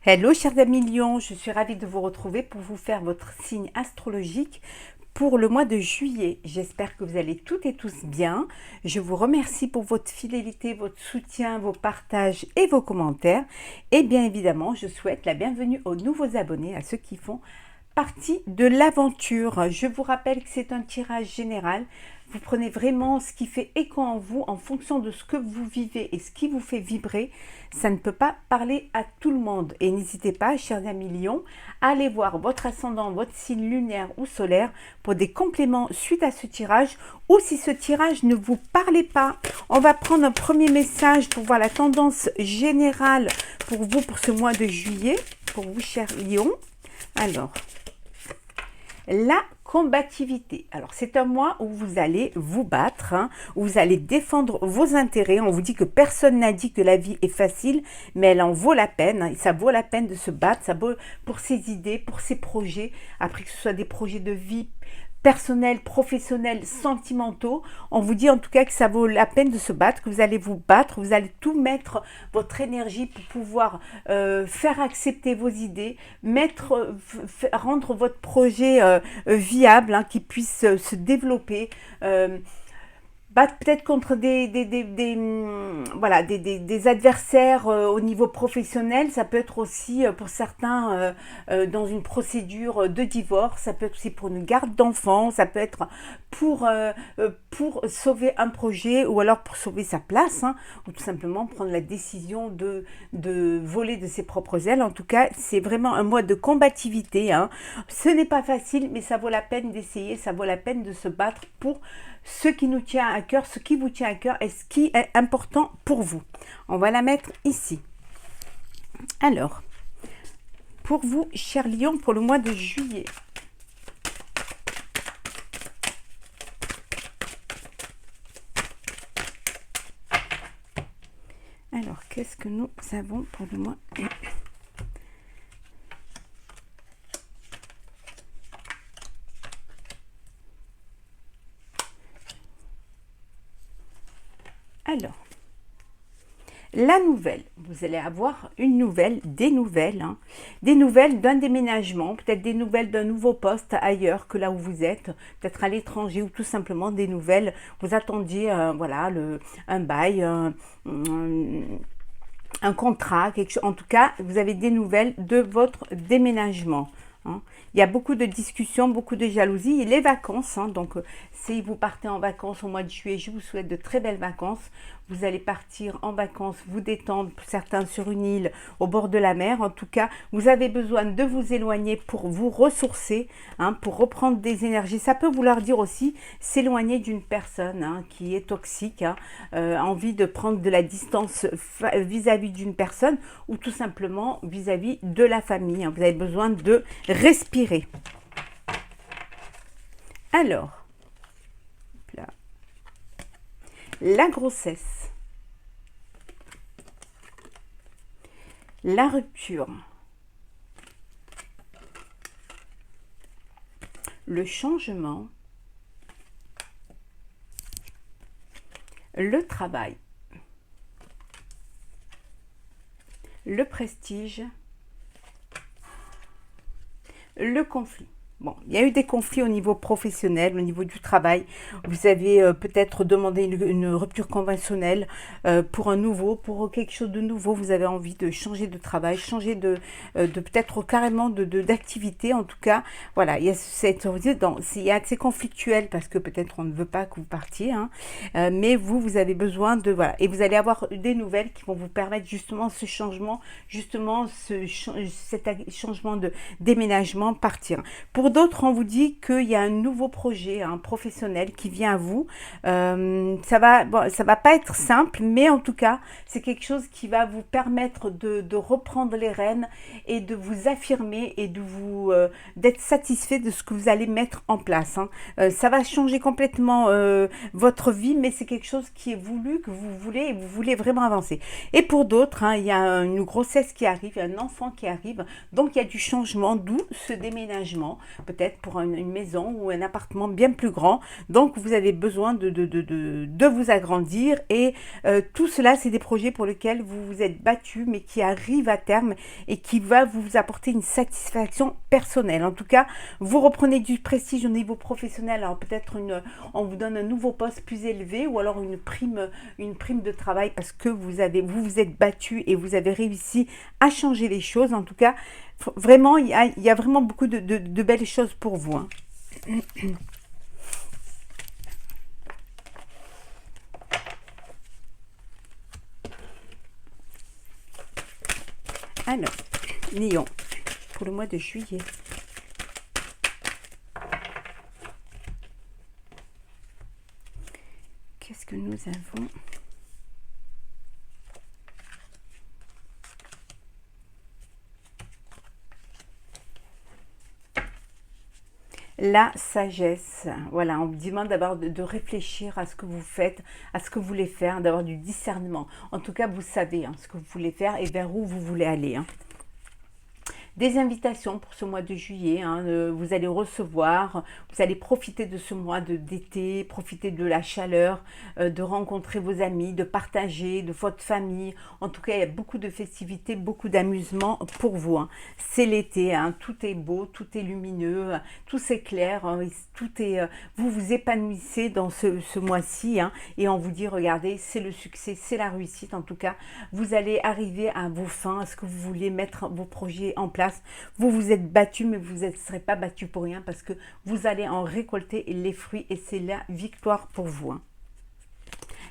Hello chers amis Lion, je suis ravie de vous retrouver pour vous faire votre signe astrologique pour le mois de juillet. J'espère que vous allez toutes et tous bien. Je vous remercie pour votre fidélité, votre soutien, vos partages et vos commentaires. Et bien évidemment, je souhaite la bienvenue aux nouveaux abonnés, à ceux qui font partie de l'aventure. Je vous rappelle que c'est un tirage général. Vous prenez vraiment ce qui fait écho en vous en fonction de ce que vous vivez et ce qui vous fait vibrer. Ça ne peut pas parler à tout le monde. Et n'hésitez pas, chers amis Lion, à aller voir votre ascendant, votre signe lunaire ou solaire pour des compléments suite à ce tirage. Ou si ce tirage ne vous parlait pas, on va prendre un premier message pour voir la tendance générale pour vous pour ce mois de juillet, pour vous, chers Lion. Alors, la combativité. Alors, c'est un mois où vous allez vous battre, où vous allez défendre vos intérêts. On vous dit que personne n'a dit que la vie est facile, mais elle en vaut la peine. Ça vaut la peine de se battre, ça vaut pour ses idées, pour ses projets. Après que ce soit des projets de vie personnels, professionnels, sentimentaux, on vous dit en tout cas que ça vaut la peine de se battre, que vous allez vous battre, vous allez tout mettre votre énergie pour pouvoir faire accepter vos idées, rendre votre projet viable, qui puisse se développer. Battre peut-être contre des adversaires au niveau professionnel. Ça peut être aussi pour certains dans une procédure de divorce, ça peut être aussi pour une garde d'enfants, ça peut être pour sauver un projet ou alors pour sauver sa place, ou tout simplement prendre la décision de voler de ses propres ailes. En tout cas, c'est vraiment un mois de combativité. Ce n'est pas facile, mais ça vaut la peine d'essayer, ça vaut la peine de se battre pour ce qui nous tient à cœur, ce qui vous tient à cœur et ce qui est important pour vous. On va la mettre ici. Alors, pour vous, chers Lions, pour le mois de juillet. Alors, qu'est-ce que nous avons pour le mois ? Alors, la nouvelle, vous allez avoir une nouvelle, des nouvelles d'un déménagement, peut-être des nouvelles d'un nouveau poste ailleurs que là où vous êtes, peut-être à l'étranger ou tout simplement des nouvelles. Vous attendiez un bail, un contrat, quelque chose. En tout cas, vous avez des nouvelles de votre déménagement. Il y a beaucoup de discussions, beaucoup de jalousie et les vacances. Donc, si vous partez en vacances au mois de juillet, je vous souhaite de très belles vacances. Vous allez partir en vacances, vous détendre, certains sur une île au bord de la mer. En tout cas, vous avez besoin de vous éloigner pour vous ressourcer, pour reprendre des énergies. Ça peut vouloir dire aussi s'éloigner d'une personne qui est toxique, envie de prendre de la distance vis-à-vis d'une personne ou tout simplement vis-à-vis de la famille. Vous avez besoin de respirer. Alors, là, la grossesse, la rupture, le changement, le travail, le prestige, le conflit. Bon, il y a eu des conflits au niveau professionnel, au niveau du travail. Vous avez peut-être demandé une rupture conventionnelle pour quelque chose de nouveau. Vous avez envie de changer de travail, changer de peut-être carrément d'activité. En tout cas, voilà, il y a c'est conflictuel parce que peut-être on ne veut pas que vous partiez, mais vous avez besoin de, voilà. Et vous allez avoir des nouvelles qui vont vous permettre justement ce changement, cet changement de déménagement, partir. Pour d'autres, on vous dit qu'il y a un nouveau projet professionnel qui vient à vous. Ça va pas être simple, mais en tout cas, c'est quelque chose qui va vous permettre de reprendre les rênes et de vous affirmer et d'être satisfait de ce que vous allez mettre en place. Ça va changer complètement votre vie, mais c'est quelque chose qui est voulu, que vous voulez et vous voulez vraiment avancer. Et pour d'autres, il y a une grossesse qui arrive, un enfant qui arrive, donc il y a du changement, d'où ce déménagement. peut-être pour une maison ou un appartement bien plus grand. Donc, vous avez besoin de vous agrandir et tout cela, c'est des projets pour lesquels vous vous êtes battu, mais qui arrivent à terme et qui va vous apporter une satisfaction personnelle. En tout cas, vous reprenez du prestige au niveau professionnel. Alors peut-être on vous donne un nouveau poste plus élevé ou alors une prime de travail parce que vous vous êtes battu et vous avez réussi à changer les choses. En tout cas, vraiment, il y a vraiment beaucoup de belles choses pour vous, hein. Alors, Lion, pour le mois de juillet. Qu'est-ce que nous avons? La sagesse. Voilà, on vous demande d'abord de réfléchir à ce que vous faites, à ce que vous voulez faire, d'avoir du discernement. En tout cas, vous savez hein, ce que vous voulez faire et vers où vous voulez aller, hein. Des invitations pour ce mois de juillet, hein, vous allez recevoir, vous allez profiter de ce mois d'été, profiter de la chaleur, de rencontrer vos amis, de partager, de votre famille. En tout cas, il y a beaucoup de festivités, beaucoup d'amusement pour vous, hein. C'est l'été, hein, tout est beau, tout est lumineux, tout s'éclaire, hein, tout est, vous vous épanouissez dans ce mois-ci, hein, et on vous dit, regardez, c'est le succès, c'est la réussite. En tout cas, vous allez arriver à vos fins, à ce que vous vouliez mettre vos projets en place. Vous vous êtes battu, mais vous ne serez pas battu pour rien parce que vous allez en récolter les fruits et c'est la victoire pour vous, hein.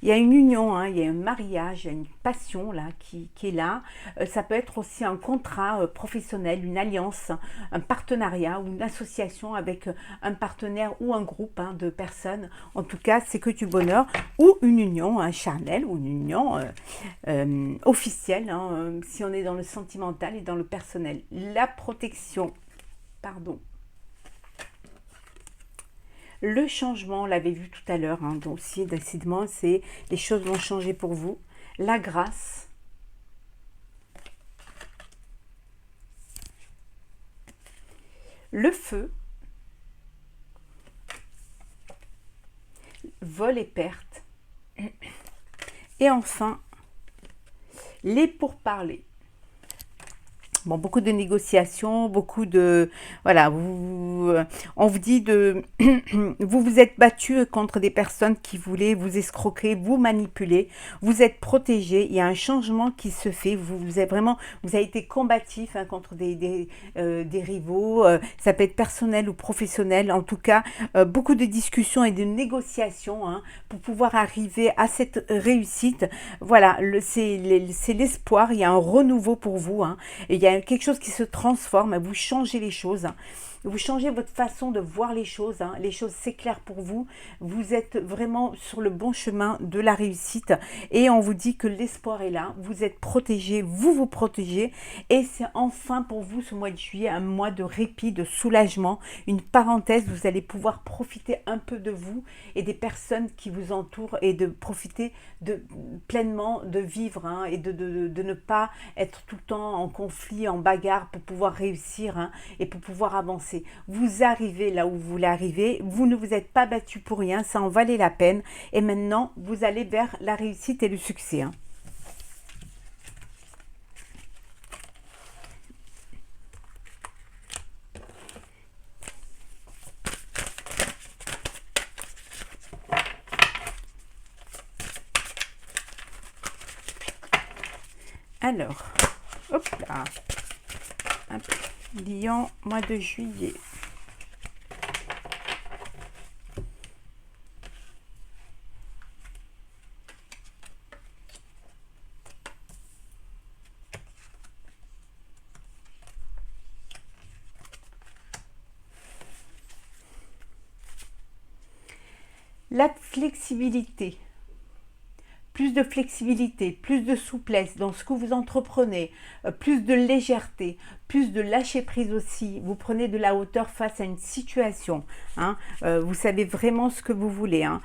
Il y a une union, hein, il y a un mariage, il y a une passion là qui est là. Ça peut être aussi un contrat professionnel, une alliance, un partenariat ou une association avec un partenaire ou un groupe hein, de personnes. En tout cas, c'est que du bonheur ou une union hein, charnelle ou une union officielle, hein, si on est dans le sentimental et dans le personnel. La protection, pardon. Le changement, on l'avait vu tout à l'heure, hein, donc si décidément, les choses vont changer pour vous. La grâce. Le feu. Vol et perte. Et enfin, les pourparlers. Bon, beaucoup de négociations, beaucoup de... Voilà, on vous dit de... vous vous êtes battu contre des personnes qui voulaient vous escroquer, vous manipuler. Vous êtes protégé. Il y a un changement qui se fait. Vous avez été combatif hein, contre des rivaux. Ça peut être personnel ou professionnel. En tout cas, beaucoup de discussions et de négociations hein, pour pouvoir arriver à cette réussite. Voilà, c'est l'espoir. Il y a un renouveau pour vous. Hein, et il y a quelque chose qui se transforme, vous changez les choses, hein. Vous changez votre façon de voir les choses, hein. Les choses s'éclairent pour vous, vous êtes vraiment sur le bon chemin de la réussite et on vous dit que l'espoir est là, vous êtes protégé, vous vous protégez et c'est enfin pour vous ce mois de juillet un mois de répit, de soulagement, une parenthèse, vous allez pouvoir profiter un peu de vous et des personnes qui vous entourent et de profiter pleinement de vivre hein, et de ne pas être tout le temps en conflit, en bagarre pour pouvoir réussir hein, et pour pouvoir avancer. Vous arrivez là où vous voulez arriver, vous ne vous êtes pas battu pour rien, ça en valait la peine et maintenant vous allez vers la réussite et le succès, hein. Alors, hop là, Lion, mois de juillet. La flexibilité. plus de flexibilité, plus de souplesse dans ce que vous entreprenez, plus de légèreté, plus de lâcher prise aussi. Vous prenez de la hauteur face à une situation. Hein. Vous savez vraiment ce que vous voulez. Hein.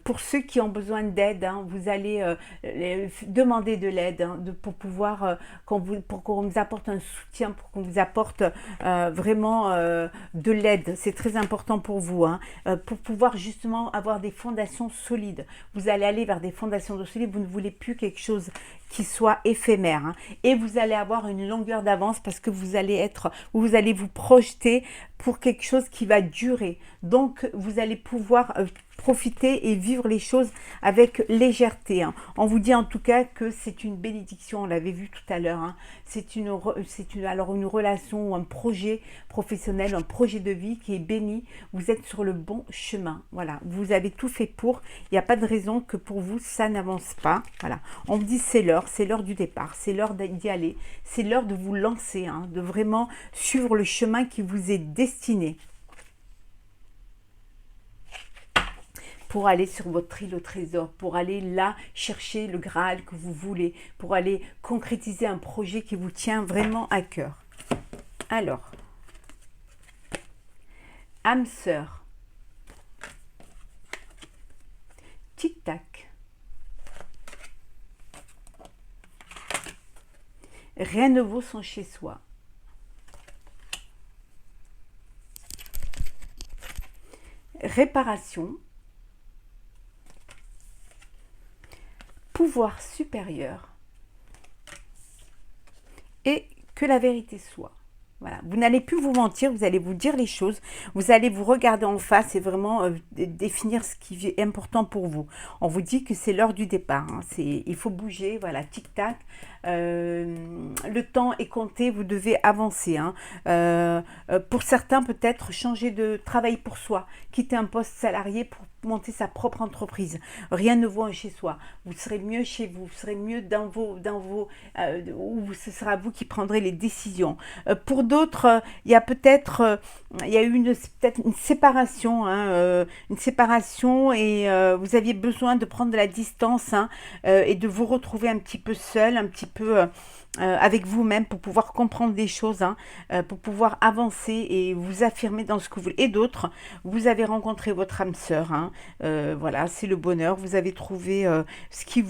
Pour ceux qui ont besoin d'aide, hein, vous allez demander de l'aide hein, pour pouvoir, pour qu'on vous apporte un soutien, pour qu'on vous apporte vraiment de l'aide. C'est très important pour vous, hein, pour pouvoir justement avoir des fondations solides. Vous allez aller vers des fondations solides. Vous ne voulez plus quelque chose qui soit éphémère. Hein. Et vous allez avoir une longueur d'avance parce que vous allez vous projeter pour quelque chose qui va durer. Donc, vous allez pouvoir profiter et vivre les choses avec légèreté. Hein. On vous dit en tout cas que c'est une bénédiction, on l'avait vu tout à l'heure. Hein. C'est une relation ou un projet professionnel, un projet de vie qui est béni. Vous êtes sur le bon chemin. Voilà, vous avez tout fait pour. Il n'y a pas de raison que pour vous, ça n'avance pas. Voilà, on vous dit c'est l'heure du départ, c'est l'heure d'y aller, c'est l'heure de vous lancer, hein, de vraiment suivre le chemin qui vous est destiné. Pour aller sur votre île au trésor, pour aller là chercher le Graal que vous voulez, pour aller concrétiser un projet qui vous tient vraiment à cœur. Alors, âme sœur, tic-tac, rien ne vaut son chez-soi. Réparation, pouvoir supérieur et que la vérité soit. Voilà. Vous n'allez plus vous mentir, vous allez vous dire les choses, vous allez vous regarder en face et vraiment définir ce qui est important pour vous. On vous dit que c'est l'heure du départ, hein. Il faut bouger, voilà, tic-tac. Le temps est compté, vous devez avancer. Hein. Pour certains, peut-être changer de travail pour soi, quitter un poste salarié pour monter sa propre entreprise. Rien ne vaut un chez soi. Vous serez mieux chez vous, vous serez mieux où ce sera vous qui prendrez les décisions. Pour d'autres, il y a peut-être eu peut-être une séparation, hein, et vous aviez besoin de prendre de la distance hein, et de vous retrouver un petit peu seul, un petit peu avec vous-même pour pouvoir comprendre des choses, hein, pour pouvoir avancer et vous affirmer dans ce que vous voulez. Et d'autres, vous avez rencontré votre âme sœur, hein, voilà, c'est le bonheur, vous avez trouvé ce qui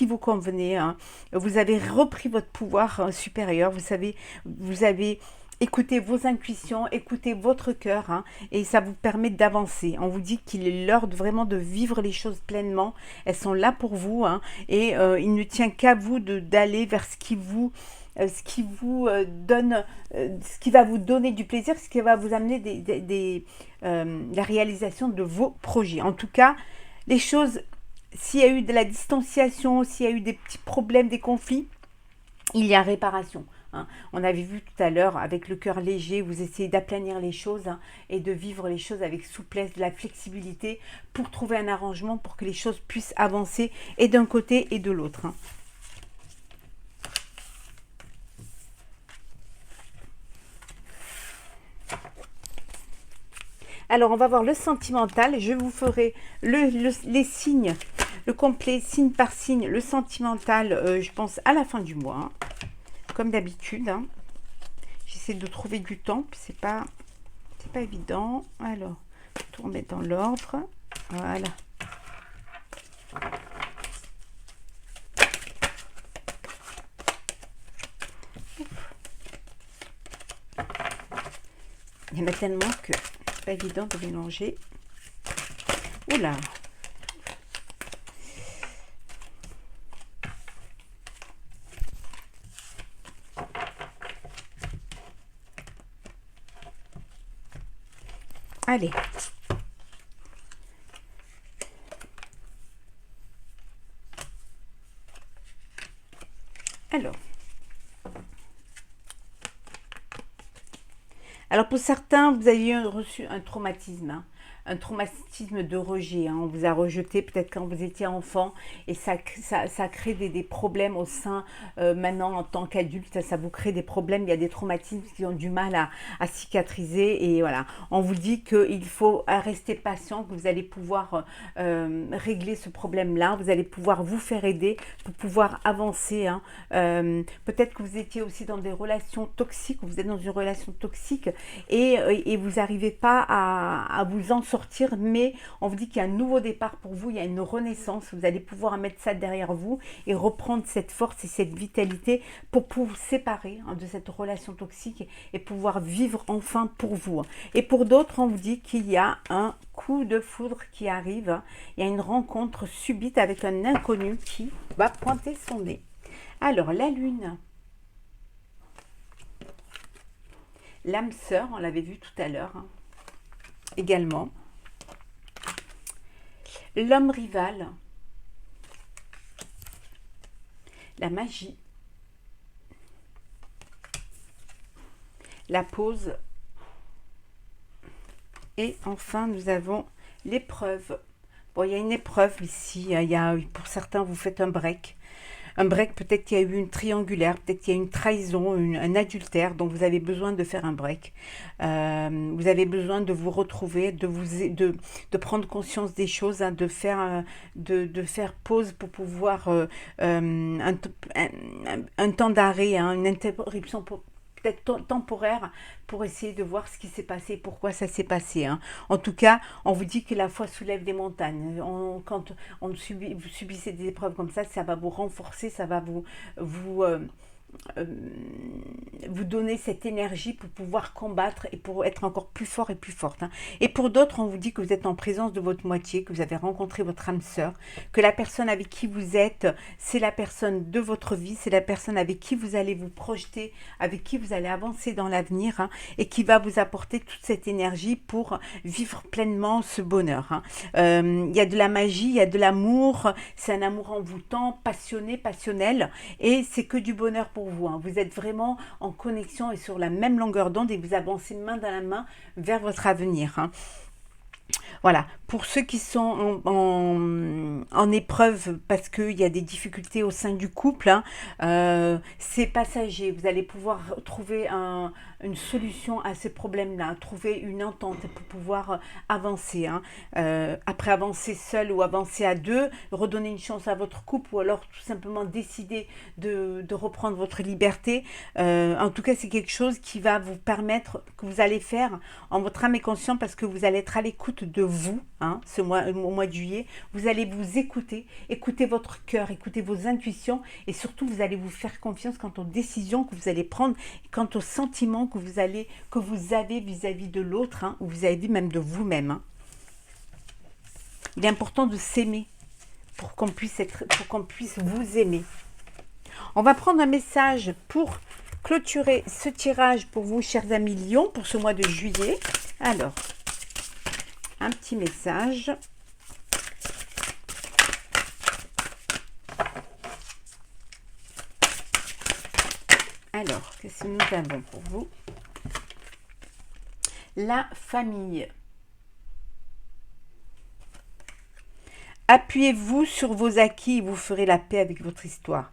vous convenait, hein. Vous avez repris votre pouvoir supérieur, vous avez écoutez vos intuitions, écoutez votre cœur hein, et ça vous permet d'avancer. On vous dit qu'il est l'heure vraiment de vivre les choses pleinement. Elles sont là pour vous hein, et il ne tient qu'à vous d'aller vers ce qui vous donne, ce qui va vous donner du plaisir, ce qui va vous amener la réalisation de vos projets. En tout cas, les choses, s'il y a eu de la distanciation, s'il y a eu des petits problèmes, des conflits, il y a réparation. Hein. On avait vu tout à l'heure, avec le cœur léger, vous essayez d'aplanir les choses hein, et de vivre les choses avec souplesse, de la flexibilité pour trouver un arrangement pour que les choses puissent avancer et d'un côté et de l'autre. Hein. Alors, on va voir le sentimental. Je vous ferai les signes, le complet, signe par signe, le sentimental, je pense, à la fin du mois. Hein. Comme d'habitude, hein. J'essaie de trouver du temps, puis c'est pas évident. Alors, tout remettre dans l'ordre. Voilà. Il y en a tellement que c'est pas évident de mélanger. Oula! Allez. Alors pour certains, vous avez reçu un traumatisme. Hein. un traumatisme de rejet, hein. On vous a rejeté peut-être quand vous étiez enfant et ça crée des problèmes au sein, maintenant en tant qu'adulte, ça vous crée des problèmes, il y a des traumatismes qui ont du mal à cicatriser et voilà. On vous dit qu'il faut rester patient, que vous allez pouvoir régler ce problème-là, vous allez pouvoir vous faire aider pour pouvoir avancer, hein. Peut-être que vous étiez aussi dans des relations toxiques, vous êtes dans une relation toxique et vous n'arrivez pas à vous en sortir, mais on vous dit qu'il y a un nouveau départ pour vous, il y a une renaissance, vous allez pouvoir mettre ça derrière vous et reprendre cette force et cette vitalité pour vous séparer, hein, de cette relation toxique et pouvoir vivre enfin pour vous. Et pour d'autres, on vous dit qu'il y a un coup de foudre qui arrive, il y a une rencontre subite avec un inconnu qui va pointer son nez. Alors, la lune, l'âme sœur, on l'avait vu tout à l'heure, hein, également. L'homme rival, la magie, la pause, et enfin nous avons l'épreuve. Bon, il y a une épreuve ici, pour certains vous faites un break. Un break, peut-être qu'il y a eu une triangulaire, peut-être qu'il y a une trahison, un adultère, donc vous avez besoin de faire un break. Vous avez besoin de vous retrouver, de prendre conscience des choses, hein, de faire pause pour pouvoir un temps d'arrêt, hein, une interruption peut-être temporaire pour essayer de voir ce qui s'est passé, pourquoi ça s'est passé, hein. En tout cas, on vous dit que la foi soulève des montagnes. Quand vous subissez des épreuves comme ça va vous renforcer, ça va vous donner cette énergie pour pouvoir combattre et pour être encore plus fort et plus forte, hein. Et pour d'autres, on vous dit que vous êtes en présence de votre moitié, que vous avez rencontré votre âme sœur, que la personne avec qui vous êtes, c'est la personne de votre vie, c'est la personne avec qui vous allez vous projeter, avec qui vous allez avancer dans l'avenir, hein, et qui va vous apporter toute cette énergie pour vivre pleinement ce bonheur, hein. Il y a de la magie, il y a de l'amour, c'est un amour envoûtant, passionné, passionnel, et c'est que du bonheur pour vous, hein. Vous êtes vraiment en connexion et sur la même longueur d'onde et vous avancez main dans la main vers votre avenir, hein. Voilà, pour ceux qui sont en épreuve parce qu'il y a des difficultés au sein du couple, hein, c'est passager. Vous allez pouvoir trouver une solution à ces problèmes-là, trouver une entente pour pouvoir avancer, hein. Après avancer seul ou avancer à deux, redonner une chance à votre couple ou alors tout simplement décider de reprendre votre liberté. En tout cas, c'est quelque chose qui va vous permettre, que vous allez faire en votre âme et conscience parce que vous allez être à l'écoute de vous, hein, au mois de juillet. Vous allez vous écouter votre cœur, écouter vos intuitions et surtout vous allez vous faire confiance quant aux décisions que vous allez prendre, quant aux sentiments que vous avez vis-à-vis de l'autre, hein, ou vis-à-vis même de vous-même, hein. Il est important de s'aimer pour qu'on puisse vous aimer. On va prendre un message pour clôturer ce tirage pour vous, chers amis Lions, pour ce mois de juillet. Alors, un petit message. Alors, qu'est-ce que nous avons pour vous? La famille. Appuyez-vous sur vos acquis et vous ferez la paix avec votre histoire.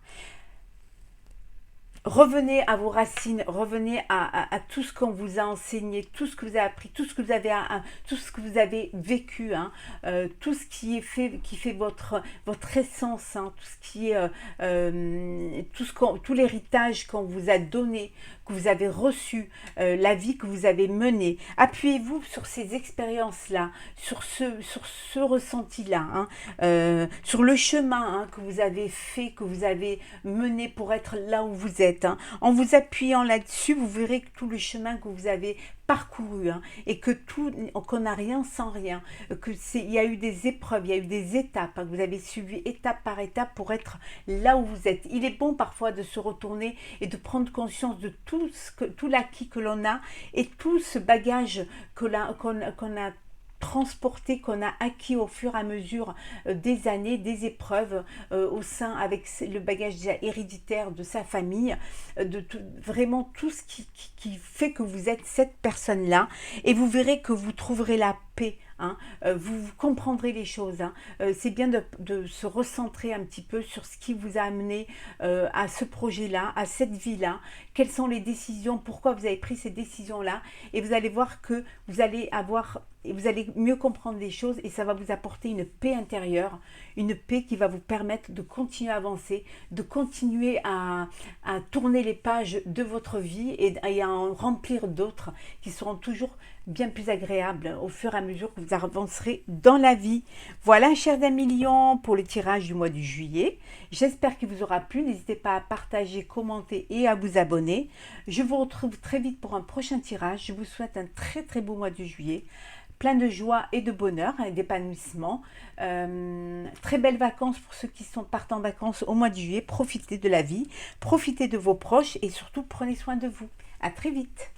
Revenez à vos racines, revenez à tout ce qu'on vous a enseigné, tout ce que vous avez appris, tout ce que vous avez vécu, hein, tout ce qui fait votre essence, hein, tout ce qui est tout l'héritage qu'on vous a donné, que vous avez reçu, la vie que vous avez menée. Appuyez-vous sur ces expériences-là, sur ce ressenti-là, hein, sur le chemin, hein, que vous avez fait, que vous avez mené pour être là où vous êtes, hein. En vous appuyant là-dessus, vous verrez que tout le chemin que vous avez parcouru, hein, et qu'on n'a rien sans rien, il y a eu des épreuves, il y a eu des étapes, hein, que vous avez suivi étape par étape pour être là où vous êtes. Il est bon parfois de se retourner et de prendre conscience de tout l'acquis que l'on a et tout ce bagage qu'on a transporté, qu'on a acquis au fur et à mesure des années, des épreuves au sein avec le bagage déjà héréditaire de sa famille, vraiment tout ce qui fait que vous êtes cette personne-là, et vous verrez que vous trouverez la paix hein. Vous comprendrez les choses, hein. C'est bien de se recentrer un petit peu sur ce qui vous a amené à ce projet-là, à cette vie-là, quelles sont les décisions, pourquoi vous avez pris ces décisions-là, et vous allez voir que vous allez mieux comprendre les choses et ça va vous apporter une paix intérieure, une paix qui va vous permettre de continuer à avancer, de continuer à tourner les pages de votre vie et à en remplir d'autres qui seront toujours bien plus agréables au fur et à mesure que vous avancerez dans la vie. Voilà, chers amis Lions, pour le tirage du mois de juillet. J'espère qu'il vous aura plu. N'hésitez pas à partager, commenter et à vous abonner. Je vous retrouve très vite pour un prochain tirage. Je vous souhaite un très très beau mois de juillet, plein de joie et de bonheur et d'épanouissement. Très belles vacances pour ceux qui partent en vacances au mois de juillet. Profitez de la vie, profitez de vos proches et surtout prenez soin de vous. À très vite.